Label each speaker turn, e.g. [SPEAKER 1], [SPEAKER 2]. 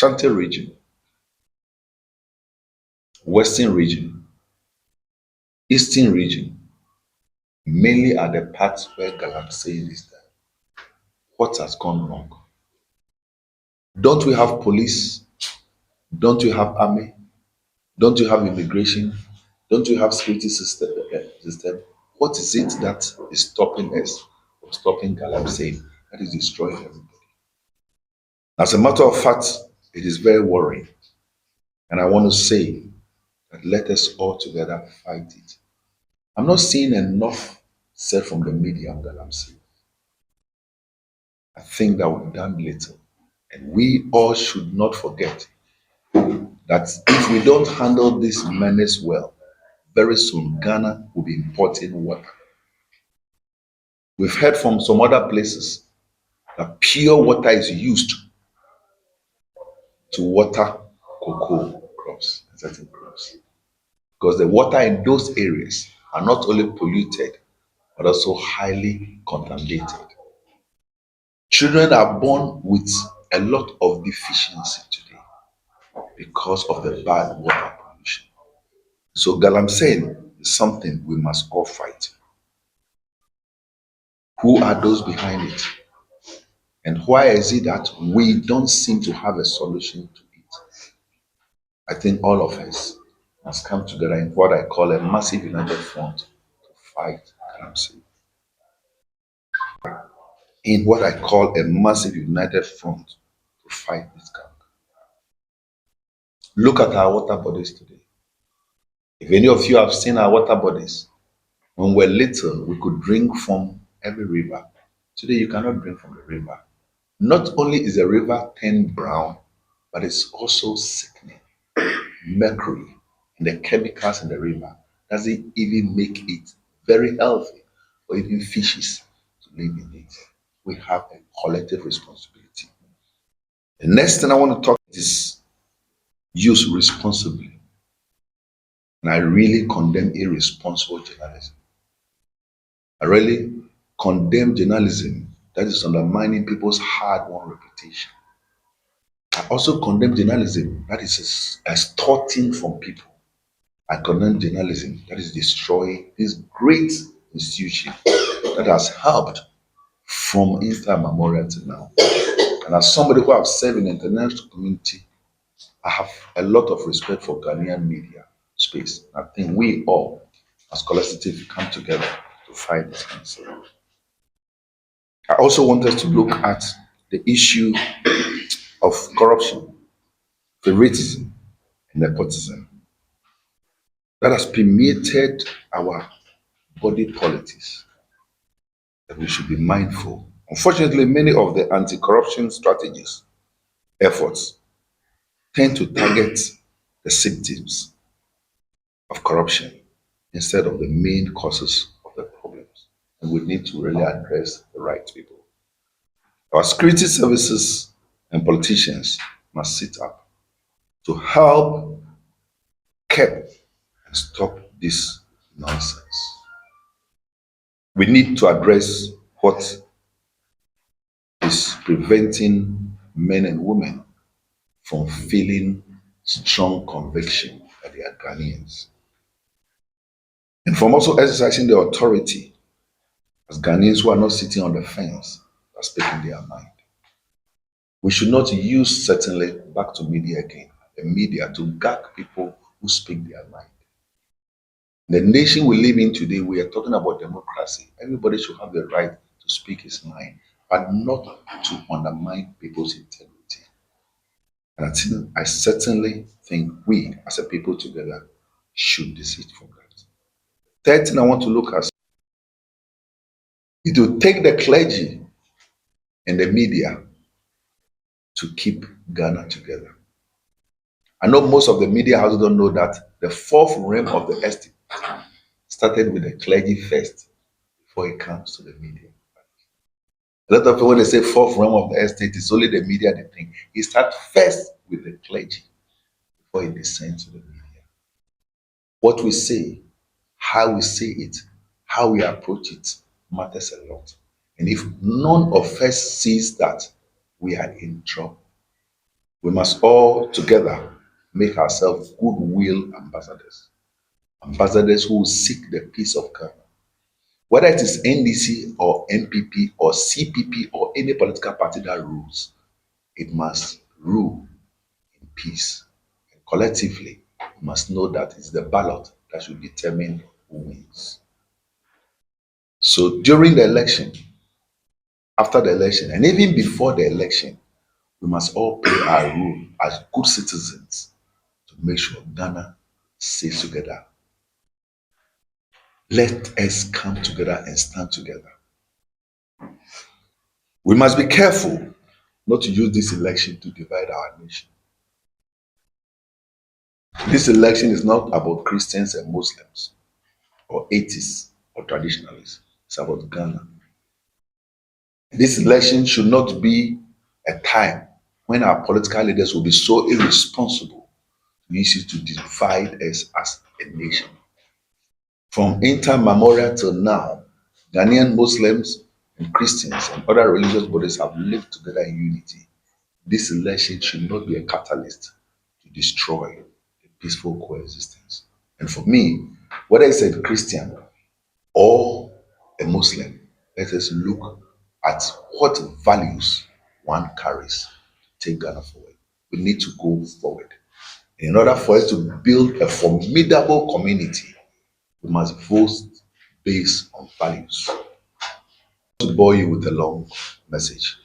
[SPEAKER 1] Ashanti region, Western region, Eastern region, mainly are the parts where Galamsey is there. What has gone wrong? Don't we have police? Don't we have army? Don't you have immigration? Don't you have security system? What is it that is stopping us from stopping Galamsey? That is destroying everybody. As a matter of fact, it is very worrying. And I want to say that let us all together fight it. I'm not seeing enough said from the media on Galamsey. I think that we've done little. And we all should not forget that if we don't handle this menace well, very soon Ghana will be importing water. We've heard from some other places that pure water is used to water cocoa crops and certain crops. Because the water in those areas are not only polluted, but also highly contaminated. Children are born with a lot of deficiency today because of the bad water pollution. So Galamsey is something we must all fight. Who are those behind it? And why is it that we don't seem to have a solution to it? I think all of us must come together in what I call a massive united front to fight Galamsey. In what I call a massive united front to fight this gang. Look at our water bodies today. If any of you have seen our water bodies, when we're little, we could drink from every river. Today, you cannot drink from the river. Not only is the river turned brown, but it's also sickening. Mercury and the chemicals in the river doesn't even make it very healthy for even fishes to live in it. We have a collective responsibility. The next thing I want to talk is use responsibly. And I really condemn irresponsible journalism. I really condemn journalism that is undermining people's hard-won reputation. I also condemn journalism that is extorting from people. I condemn journalism that is destroying this great institution that has helped from Insta Memorial to now. And as somebody who has served in the international community, I have a lot of respect for Ghanaian media space. I think we all, as collectively, come together to fight this cancer. I also want us to look at the issue of corruption, favoritism, and nepotism that has permeated our body politics. That we should be mindful. Unfortunately, many of the anti-corruption strategies, efforts, tend to target the symptoms of corruption instead of the main causes of the problems. And we need to really address the right people. Our security services and politicians must sit up to help curb and stop this nonsense. We need to address what is preventing men and women from feeling strong conviction that they are Ghanaians. And from also exercising the authority as Ghanaians who are not sitting on the fence, are speaking their mind. We should not use, certainly, back to media again, the media to gag people who speak their mind. The nation we live in today, we are talking about democracy. Everybody should have the right to speak his mind, but not to undermine people's integrity. And I certainly think we, as a people together, should desist from that. Third thing I want to look at, it will take the clergy and the media to keep Ghana together. I know most of the media houses don't know that the fourth realm of the estate started with the clergy first before it comes to the media. A lot of people, when they say fourth realm of the estate, it's only the media they think. It starts first with the clergy before it descends to the media. What we say, how we say it, how we approach it matters a lot. And if none of us sees that, we are in trouble. We must all together make ourselves goodwill ambassadors, ambassadors who will seek the peace of Ghana. Whether it is NDC or NPP or CPP or any political party that rules, it must rule in peace. And collectively, we must know that it's the ballot that should determine who wins. So during the election, after the election, and even before the election, we must all play our role as good citizens to make sure Ghana stays together. Let us come together and stand together. We must be careful not to use this election to divide our nation. This election is not about Christians and Muslims or atheists or traditionalists. It's about Ghana. This election should not be a time when our political leaders will be so irresponsible to use it to divide us as a nation. From intermemorial till now, Ghanaian Muslims and Christians and other religious bodies have lived together in unity. This election should not be a catalyst to destroy the peaceful coexistence. And for me, whether it's a Christian or a Muslim, let us look at what values one carries to take Ghana forward. We need to go forward. In order for us to build a formidable community, we must vote based on values. To bore you with a long message.